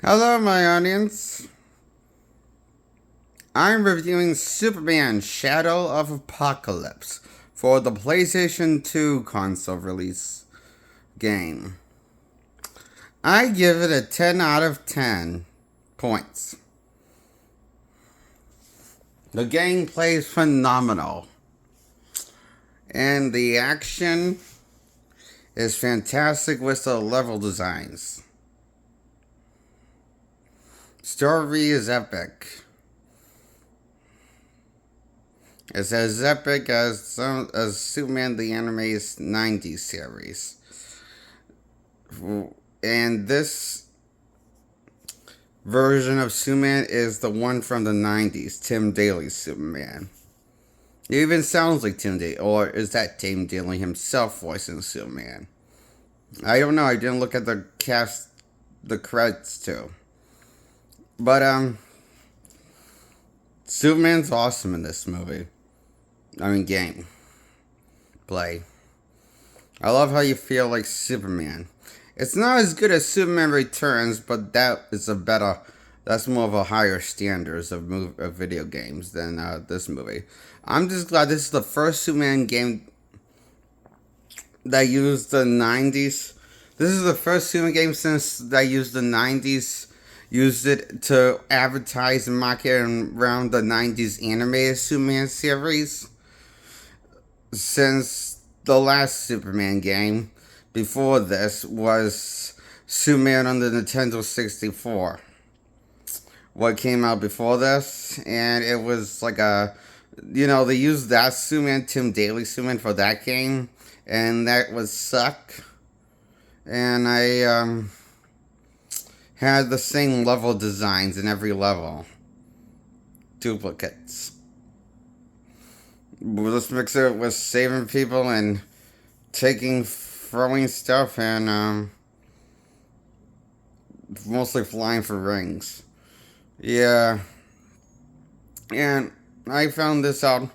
Hello, my audience. I'm reviewing Superman Shadow of Apocalypse for the PlayStation 2 console release game. I give it a 10 out of 10 points. The game plays phenomenal, and the action is fantastic with the level designs. Story is epic. It's as epic as Superman the Anime's 90s series. And this version of Superman is the one from the 90s, Tim Daly's Superman. It even sounds like Tim Daly, or is that Tim Daly himself voicing Superman? I don't know, I didn't look at the cast, the credits too. But, Superman's awesome in this movie. Game. Play. I love how you feel like Superman. It's not as good as Superman Returns, but that's more of a higher standards of video games than this movie. I'm just glad this is the first Superman game that used the 90s. This is the first Superman game since that used the 90s, used it to advertise and market around the 90s animated Superman series. Since the last Superman game before this was Superman on the Nintendo 64. What came out before this, and it was like they used that Superman, Tim Daly Superman for that game, and that was suck. And I had the same level designs in every level. Duplicates. Let's mix it with saving people and throwing stuff, and mostly flying for rings. Yeah. And I found this out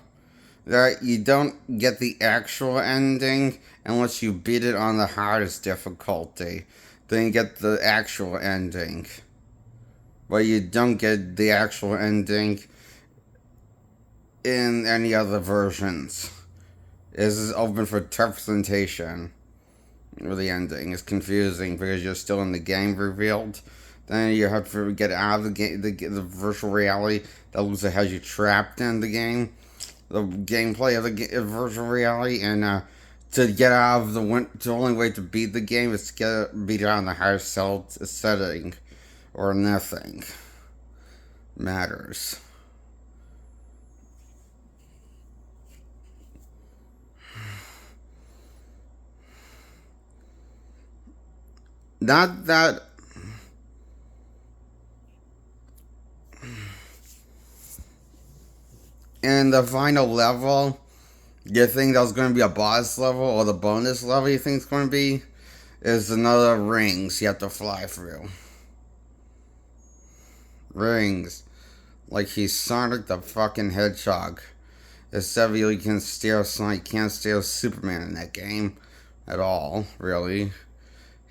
that you don't get the actual ending unless you beat it on the hardest difficulty. Then you get the actual ending. But you don't get the actual ending in any other versions. This is open for interpretation. Or the ending is confusing because you're still in the game revealed. Then you have to get out of the game, the virtual reality that looks like has you trapped in the game. The gameplay of the virtual reality, and to get out of the only way to beat the game is to beat it on the highest setting, or nothing matters. Not that. In the final level, you think that was going to be a boss level, or the bonus level you think it's going to be, is another rings you have to fly through. Rings. Like he's Sonic the fucking Hedgehog. Except you can't steal Superman in that game at all, really.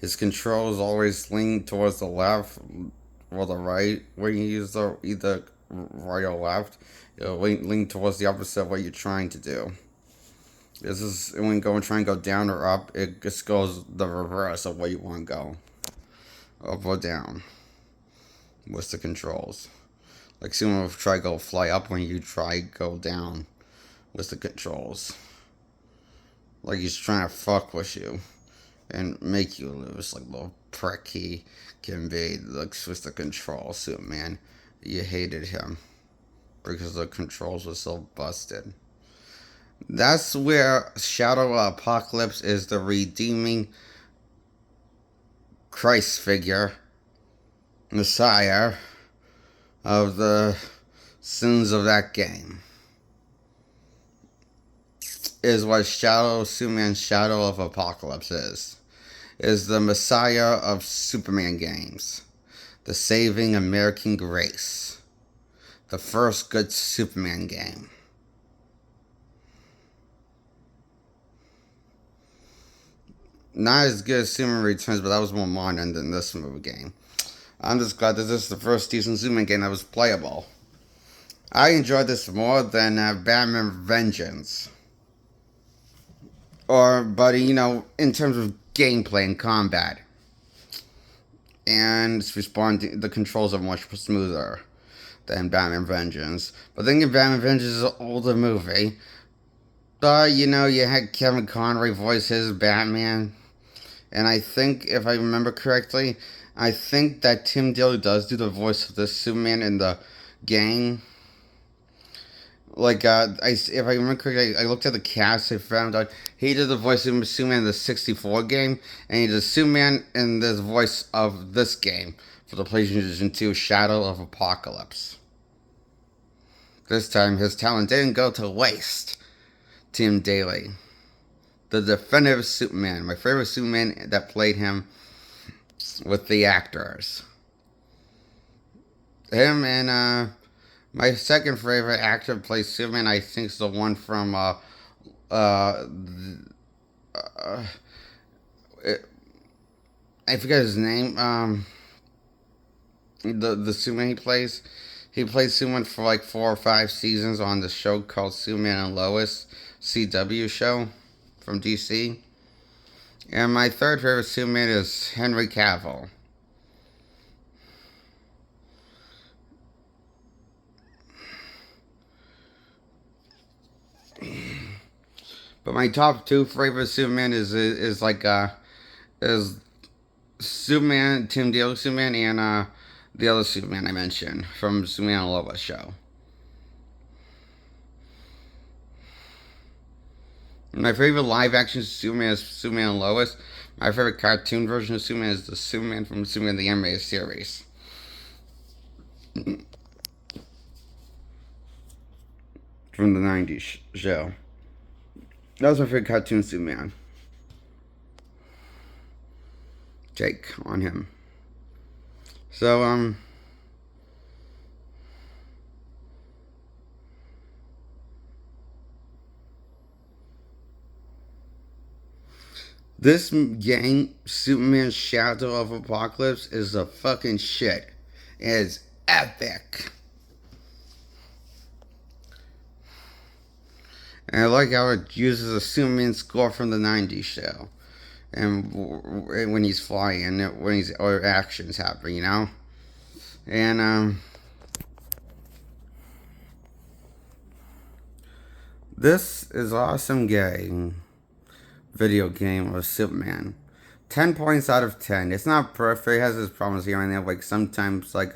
His controls always lean towards the left or the right when you use either right or left. It'll lean towards the opposite of what you're trying to do. This is when try and go down or up, it just goes the reverse of where you want to go. Up or down. With the controls. Like someone will try to go fly up when you try go down with the controls. Like he's trying to fuck with you and make you lose, like little prick he can be. Looks with the controls, Superman. You hated him because the controls were so busted. That's where Shadow of Apocalypse is the redeeming Christ figure, Messiah of the sins of that game. Is what Superman Shadow of Apocalypse is the Messiah of Superman games, the saving American grace, the first good Superman game. Not as good as Superman Returns, but that was more modern than this movie game. I'm just glad that this is the first decent Superman game that was playable. I enjoyed this more than Batman Vengeance. But in terms of gameplay and combat, and responding, the controls are much smoother than Batman Vengeance. But then Batman Vengeance is an older movie. You had Kevin Conroy voice his Batman. And I think, if I remember correctly, I think that Tim Daly does do the voice of the Superman in the game. If I remember correctly, I looked at the cast. I found out he did the voice of Superman in the '64 game, and he did Superman in the voice of this game for the PlayStation 2 Shadow of Apokolips. This time, his talent didn't go to waste. Tim Daly, the definitive Superman, my favorite Superman that played him with the actors. Him and my second favorite actor plays Superman. I think is the one from uh, I forget his name. The Superman he plays. He played Superman for like 4 or 5 seasons on the show called Superman and Lois CW show from DC. And my third favorite Superman is Henry Cavill. But my top two favorite Superman is Superman, Tim Daly Superman, and the other Superman I mentioned from Superman and Lois show. My favorite live action Superman is Superman and Lois. My favorite cartoon version of Superman is the Superman from Superman the Animated Series. From the 90s show. That was my favorite cartoon Superman. Jake on him. So, this game, Superman Shadow of Apokolips, is a fucking shit. It's epic. And I like how it uses a Superman score from the 90s show. And when he's flying, and when he's or actions happen, And, this is awesome game. Video game of Superman. 10 points out of 10. It's not perfect. It has its problems here and there. Like sometimes, like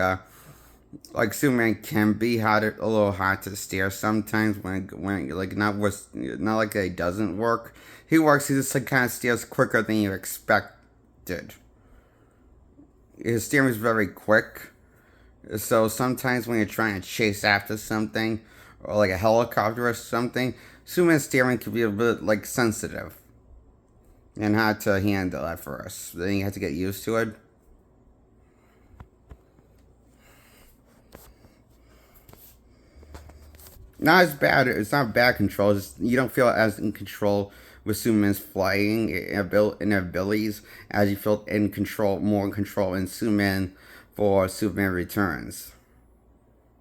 Superman can be a little hard to steer. Sometimes when like not like it doesn't work. He works. He just like kind of steers quicker than you expected. His steering is very quick. So sometimes when you're trying to chase after something, or like a helicopter or something, Superman's steering can be a bit like sensitive. And hard to handle at first. Then you have to get used to it. Not as bad. It's not bad control. You don't feel as in control with Superman's flying and abilities as you feel more in control in Superman for Superman Returns.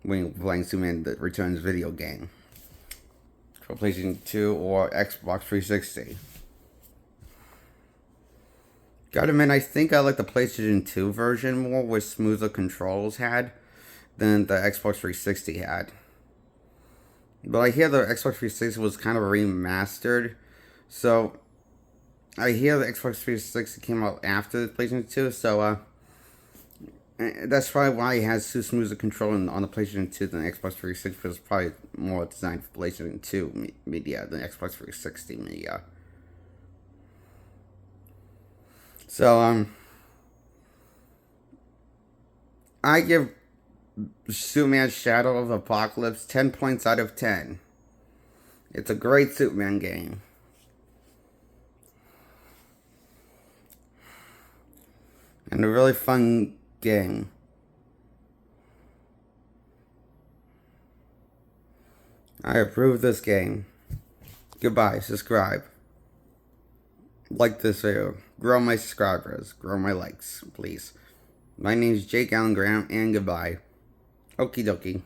When you're playing Superman Returns video game. For PlayStation 2 or Xbox 360. Gotta admit, I think I like the PlayStation 2 version more, with smoother controls had than the Xbox 360 had. But I hear the Xbox 360 was kind of remastered, so I hear the Xbox 360 came out after the PlayStation 2, so that's probably why it has so smoother control on the PlayStation 2 than the Xbox 360, because it's probably more designed for PlayStation 2 media than Xbox 360 media. So, I give Superman Shadow of Apokolips 10 points out of 10. It's a great Superman game. And a really fun game. I approve this game. Goodbye. Subscribe. Like this video. Grow my subscribers. Grow my likes, please. My name is Jake Allen Graham, and goodbye. Okie dokie.